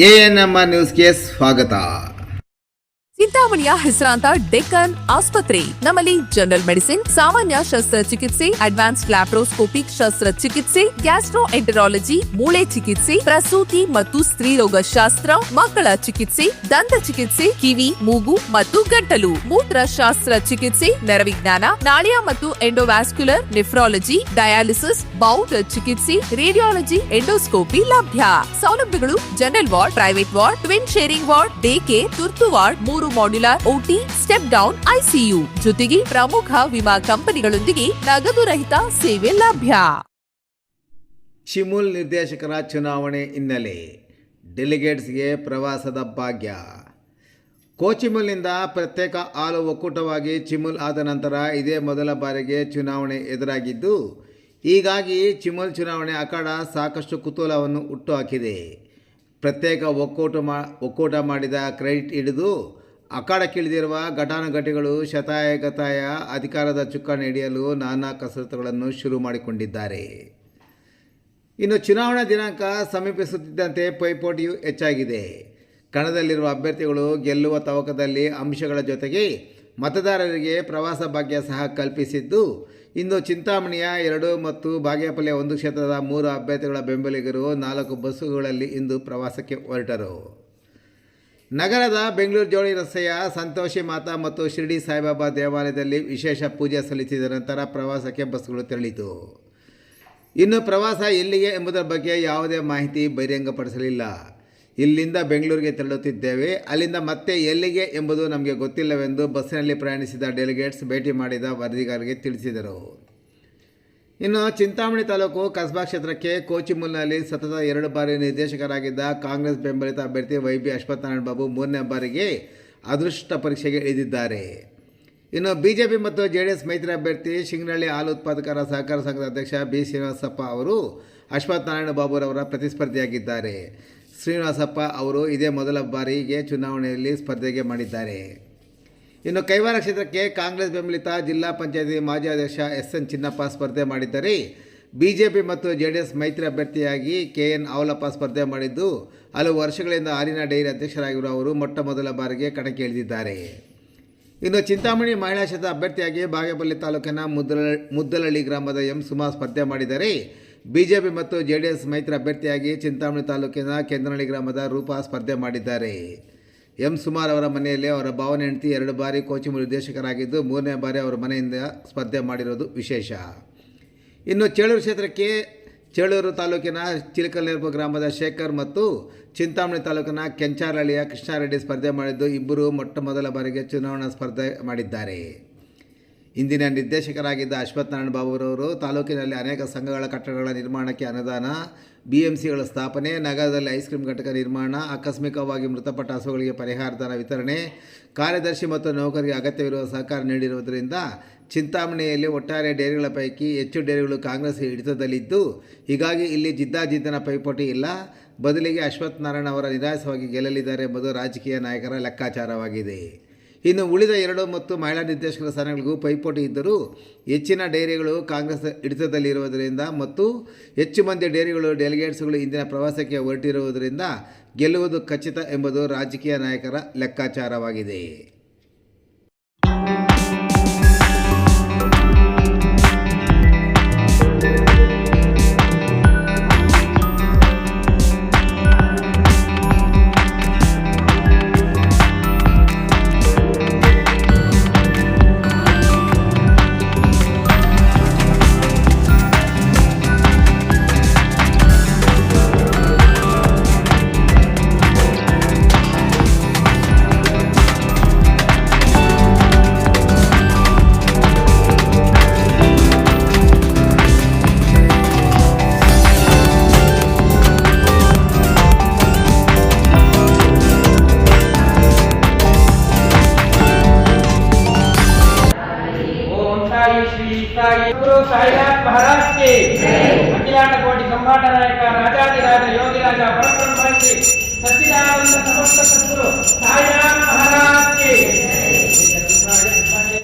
ANM ನ್ಯೂಸ್ಗೆ ಸ್ವಾಗತ. ಚಿಂತಾಮಣಿಯ ಹೆಸರಾಂತ ಡೆಕ್ಕನ್ ಆಸ್ಪತ್ರೆ. ನಮ್ಮಲ್ಲಿ ಜನರಲ್ ಮೆಡಿಸಿನ್, ಸಾಮಾನ್ಯ ಶಸ್ತ್ರಚಿಕಿತ್ಸೆ, ಅಡ್ವಾನ್ಸ್ಡ್ ಲ್ಯಾಪ್ರೋಸ್ಕೋಪಿಕ್ ಶಸ್ತ್ರಚಿಕಿತ್ಸೆ, ಗ್ಯಾಸ್ಟ್ರೋಎಂಟರಾಲಜಿ, ಮೂಳೆ ಚಿಕಿತ್ಸೆ, ಪ್ರಸೂತಿ ಮತ್ತು ಸ್ತ್ರೀರೋಗ ಶಾಸ್ತ್ರ, ಮಕ್ಕಳ ಚಿಕಿತ್ಸೆ, ದಂತ ಚಿಕಿತ್ಸೆ, ಕಿವಿ, ಮೂಗು ಮತ್ತು ಗಂಟಲು, ಮೂತ್ರಶಾಸ್ತ್ರ ಚಿಕಿತ್ಸೆ, ನರವಿಜ್ಞಾನ, ನಾಳಿಯ ಮತ್ತು ಎಂಡೋವ್ಯಾಸ್ಕ್ಯುಲರ್, ನೆಫ್ರಾಲಜಿ, ಡಯಾಲಿಸಿಸ್, ಬೌಲ್ ಚಿಕಿತ್ಸೆ, ರೇಡಿಯಾಲಜಿ, ಎಂಡೋಸ್ಕೋಪಿ ಲಭ್ಯ. ಸೌಲಭ್ಯಗಳು: general ward, private ward, twin sharing ward, day care, ತುರ್ತು ward, 3 modular OT, step down ICU ಜೊತೆಗೆ ಪ್ರಮುಖ ವಿಮಾ ಕಂಪನಿಗಳೊಂದಿಗೆ ನಗದು ರಹಿತ ಸೇವೆ ಲಭ್ಯ. ಚಿಮುಲ್ ನಿರ್ದೇಶಕರ ಚುನಾವಣೆ ಹಿನ್ನೆಲೆ ಡೆಲಿಗೇಟ್ಸ್ಗೆ ಪ್ರವಾಸದ ಭಾಗ್ಯ. ಕೋಚಿಮುಲ್ನಿಂದ ಪ್ರತ್ಯೇಕ ಹಾಲು ಒಕ್ಕೂಟವಾಗಿ ಚಿಮುಲ್ ಆದ ನಂತರ ಇದೇ ಮೊದಲ ಬಾರಿಗೆ ಚುನಾವಣೆ ಎದುರಾಗಿದ್ದು, ಹೀಗಾಗಿ ಚಿಮುಲ್ ಚುನಾವಣೆ ಅಖಾಡ ಸಾಕಷ್ಟು ಕುತೂಹಲವನ್ನು ಹುಟ್ಟುಹಾಕಿದೆ. ಪ್ರತ್ಯೇಕ ಒಕ್ಕೂಟ ಮಾಡಿದ ಕ್ರೆಡಿಟ್ ಹಿಡಿದು ಅಖಾಡಕ್ಕಿಳಿದಿರುವ ಘಟಾನುಘಟಿಗಳು ಶತಾಯಗತಾಯ ಅಧಿಕಾರದ ಚುಕ್ಕಾಣಿ ಹಿಡಿಯಲು ನಾನಾ ಕಸರತ್ತುಗಳನ್ನು ಶುರು ಮಾಡಿಕೊಂಡಿದ್ದಾರೆ. ಇನ್ನು ಚುನಾವಣಾ ದಿನಾಂಕ ಸಮೀಪಿಸುತ್ತಿದ್ದಂತೆ ಪೈಪೋಟಿಯು ಹೆಚ್ಚಾಗಿದೆ. ಕಣದಲ್ಲಿರುವ ಅಭ್ಯರ್ಥಿಗಳು ಗೆಲ್ಲುವ ತವಕದಲ್ಲಿ ಅಂಶಗಳ ಜೊತೆಗೆ ಮತದಾರರಿಗೆ ಪ್ರವಾಸ ಭಾಗ್ಯ ಸಹ ಕಲ್ಪಿಸಿದ್ದು, ಇಂದು ಚಿಂತಾಮಣಿಯ 2 ಮತ್ತು ಬಾಗೇಪಲ್ಲಿ 1 ಕ್ಷೇತ್ರದ 3 ಅಭ್ಯರ್ಥಿಗಳ ಬೆಂಬಲಿಗರು 4 ಬಸ್ಸುಗಳಲ್ಲಿ ಇಂದು ಪ್ರವಾಸಕ್ಕೆ ಹೊರಟರು. ನಗರದ ಬೆಂಗಳೂರು ಜೋಡಿ ರಸ್ತೆಯ ಸಂತೋಷಿ ಮಾತಾ ಮತ್ತು ಶಿರ್ಡಿ ಸಾಯಿಬಾಬಾ ದೇವಾಲಯದಲ್ಲಿ ವಿಶೇಷ ಪೂಜೆ ಸಲ್ಲಿಸಿದ ನಂತರ ಪ್ರವಾಸಕ್ಕೆ ಬಸ್ಗಳು ತೆರಳಿತು. ಇನ್ನು ಪ್ರವಾಸ ಎಲ್ಲಿಗೆ ಎಂಬುದರ ಬಗ್ಗೆ ಯಾವುದೇ ಮಾಹಿತಿ ಬಹಿರಂಗಪಡಿಸಲಿಲ್ಲ. ಇಲ್ಲಿಂದ ಬೆಂಗಳೂರಿಗೆ ತೆರಳುತ್ತಿದ್ದೇವೆ, ಅಲ್ಲಿಂದ ಮತ್ತೆ ಎಲ್ಲಿಗೆ ಎಂಬುದು ನಮಗೆ ಗೊತ್ತಿಲ್ಲವೆಂದು ಬಸ್ಸಿನಲ್ಲಿ ಪ್ರಯಾಣಿಸಿದ ಡೆಲಿಗೇಟ್ಸ್ ಭೇಟಿ ಮಾಡಿದ ವರದಿಗಾರರಿಗೆ ತಿಳಿಸಿದರು. ಇನ್ನು ಚಿಂತಾಮಣಿ ತಾಲೂಕು ಕಸ್ಬಾ ಕ್ಷೇತ್ರಕ್ಕೆ ಕೋಚಿಮುಲ್ನಲ್ಲಿ ಸತತ 2 ಬಾರಿ ನಿರ್ದೇಶಕರಾಗಿದ್ದ ಕಾಂಗ್ರೆಸ್ ಬೆಂಬಲಿತ ಅಭ್ಯರ್ಥಿ ವೈಬಿ ಅಶ್ವತ್ಥನಾರಾಯಣ ಬಾಬು 3ನೇ ಬಾರಿಗೆ ಅದೃಷ್ಟ ಪರೀಕ್ಷೆಗೆ ಇಳಿದಿದ್ದಾರೆ. ಇನ್ನು ಬಿಜೆಪಿ ಮತ್ತು ಜೆಡಿಎಸ್ ಮೈತ್ರಿ ಅಭ್ಯರ್ಥಿ ಶಿಂಗನಹಳ್ಳಿ ಹಾಲು ಉತ್ಪಾದಕರ ಸಹಕಾರ ಸಂಘದ ಅಧ್ಯಕ್ಷ ಬಿ ಶ್ರೀನಿವಾಸಪ್ಪ ಅವರು ಅಶ್ವತ್ಥನಾರಾಯಣ ಬಾಬುರವರ ಪ್ರತಿಸ್ಪರ್ಧಿಯಾಗಿದ್ದಾರೆ. ಶ್ರೀನಿವಾಸಪ್ಪ ಅವರು ಇದೇ ಮೊದಲ ಬಾರಿಗೆ ಚುನಾವಣೆಯಲ್ಲಿ ಸ್ಪರ್ಧೆಗೆ ಮಾಡಿದ್ದಾರೆ. ಇನ್ನು ಕೈವಾರ ಕ್ಷೇತ್ರಕ್ಕೆ ಕಾಂಗ್ರೆಸ್ ಬೆಂಬಲಿತ ಜಿಲ್ಲಾ ಪಂಚಾಯತಿ ಮಾಜಿ ಅಧ್ಯಕ್ಷ ಎಸ್.ಎನ್. ಚಿನ್ನಪ್ಪ ಸ್ಪರ್ಧೆ ಮಾಡಿದ್ದರೆ, ಬಿಜೆಪಿ ಮತ್ತು ಜೆಡಿಎಸ್ ಮೈತ್ರಿ ಅಭ್ಯರ್ಥಿಯಾಗಿ ಕೆ.ಎನ್. ಅವಲಪ್ಪ ಸ್ಪರ್ಧೆ ಮಾಡಿದ್ದು, ಹಲವು ವರ್ಷಗಳಿಂದ ಹಾಲಿನ ಡೈರಿ ಅಧ್ಯಕ್ಷರಾಗಿರುವ ಅವರು ಮೊಟ್ಟ ಮೊದಲ ಬಾರಿಗೆ ಕಣಕ್ಕೆ ಇಳಿದಿದ್ದಾರೆ. ಇನ್ನು ಚಿಂತಾಮಣಿ ಮಹಿಳಾ ಕ್ಷೇತ್ರ ಅಭ್ಯರ್ಥಿಯಾಗಿ ಬಾಗೇಪಲ್ಲಿ ತಾಲೂಕಿನ ಮುದ್ದಲಹಳ್ಳಿ ಗ್ರಾಮದ ಎಂ. ಸುಮಾ ಸ್ಪರ್ಧೆ ಮಾಡಿದರೆ, ಬಿಜೆಪಿ ಮತ್ತು ಜೆಡಿಎಸ್ ಮೈತ್ರಿ ಅಭ್ಯರ್ಥಿಯಾಗಿ ಚಿಂತಾಮಣಿ ತಾಲೂಕಿನ ಕೇಂದ್ರಹಳ್ಳಿ ಗ್ರಾಮದ ರೂಪಾ ಸ್ಪರ್ಧೆ ಮಾಡಿದ್ದಾರೆ. ಎಂ. ಸುಮಾರ್ ಅವರ ಮನೆಯಲ್ಲಿ ಅವರ ಭಾವನೆ ಹೆಂಡತಿ 2 ಬಾರಿ ಕೋಚಿಮುಲ್ ನಿರ್ದೇಶಕರಾಗಿದ್ದು, 3ನೇ ಬಾರಿ ಅವರ ಮನೆಯಿಂದ ಸ್ಪರ್ಧೆ ಮಾಡಿರೋದು ವಿಶೇಷ. ಇನ್ನು ಚೇಳೂರು ಕ್ಷೇತ್ರಕ್ಕೆ ಚೇಳೂರು ತಾಲೂಕಿನ ಚಿಲಕಲ್ನೆರಪು ಗ್ರಾಮದ ಶೇಖರ್ ಮತ್ತು ಚಿಂತಾಮಣಿ ತಾಲೂಕಿನ ಕೆಂಚಾರಹಳ್ಳಿಯ ಕೃಷ್ಣಾರೆಡ್ಡಿ ಸ್ಪರ್ಧೆ ಮಾಡಿದ್ದು, ಇಬ್ಬರು ಮೊಟ್ಟ ಮೊದಲ ಬಾರಿಗೆ ಚುನಾವಣಾ ಸ್ಪರ್ಧೆ ಮಾಡಿದ್ದಾರೆ. ಇಂದಿನ ನಿರ್ದೇಶಕರಾಗಿದ್ದ ಅಶ್ವತ್ಥನಾರಾಯಣ ಬಾಬುರವರು ತಾಲೂಕಿನಲ್ಲಿ ಅನೇಕ ಸಂಘಗಳ ಕಟ್ಟಡಗಳ ನಿರ್ಮಾಣಕ್ಕೆ ಅನುದಾನ, BMCಗಳ ಸ್ಥಾಪನೆ, ನಗರದಲ್ಲಿ ಐಸ್ ಕ್ರೀಮ್ ಘಟಕ ನಿರ್ಮಾಣ, ಆಕಸ್ಮಿಕವಾಗಿ ಮೃತಪಟ್ಟ ಹಸುಗಳಿಗೆ ಪರಿಹಾರಧನ ವಿತರಣೆ, ಕಾರ್ಯದರ್ಶಿ ಮತ್ತು ನೌಕರರಿಗೆ ಅಗತ್ಯವಿರುವ ಸಹಕಾರ ನೀಡಿರುವುದರಿಂದ ಚಿಂತಾಮಣಿಯಲ್ಲಿ ಒಟ್ಟಾರೆ ಡೇರಿಗಳ ಪೈಕಿ ಹೆಚ್ಚು ಡೇರಿಗಳು ಕಾಂಗ್ರೆಸ್ ಹಿಡಿತದಲ್ಲಿದ್ದು, ಹೀಗಾಗಿ ಇಲ್ಲಿ ಜಿದ್ದಾಜಿದ್ದನ ಪೈಪೋಟಿ ಇಲ್ಲ. ಬದಲಿಗೆ ಅಶ್ವತ್ಥನಾರಾಯಣ ಅವರ ನಿರಾಸವಾಗಿ ಗೆಲ್ಲಲಿದ್ದಾರೆ ಎಂಬುದು ರಾಜಕೀಯ ನಾಯಕರ ಲೆಕ್ಕಾಚಾರವಾಗಿದೆ. ಇನ್ನು ಉಳಿದ 2 ಮತ್ತು ಮಹಿಳಾ ನಿರ್ದೇಶಕರ ಸ್ಥಾನಗಳಿಗೂ ಪೈಪೋಟಿ ಇದ್ದರೂ ಹೆಚ್ಚಿನ ಡೈರಿಗಳು ಕಾಂಗ್ರೆಸ್ ಹಿಡಿತದಲ್ಲಿರುವುದರಿಂದ ಮತ್ತು ಹೆಚ್ಚು ಮಂದಿ ಡೈರಿಗಳು ಡೆಲಿಗೇಟ್ಸ್ಗಳು ಇಂದಿನ ಪ್ರವಾಸಕ್ಕೆ ಹೊರಟಿರುವುದರಿಂದ ಗೆಲ್ಲುವುದು ಖಚಿತ ಎಂಬುದು ರಾಜಕೀಯ ನಾಯಕರ ಲೆಕ್ಕಾಚಾರವಾಗಿದೆ. साईनाथ महाराज के अखिलांड कोटि संभाट नायक राजाधिराज योगिराज परब्रह्म सच्चिदानंद समस्त सद्गुरु साईनाथ महाराज के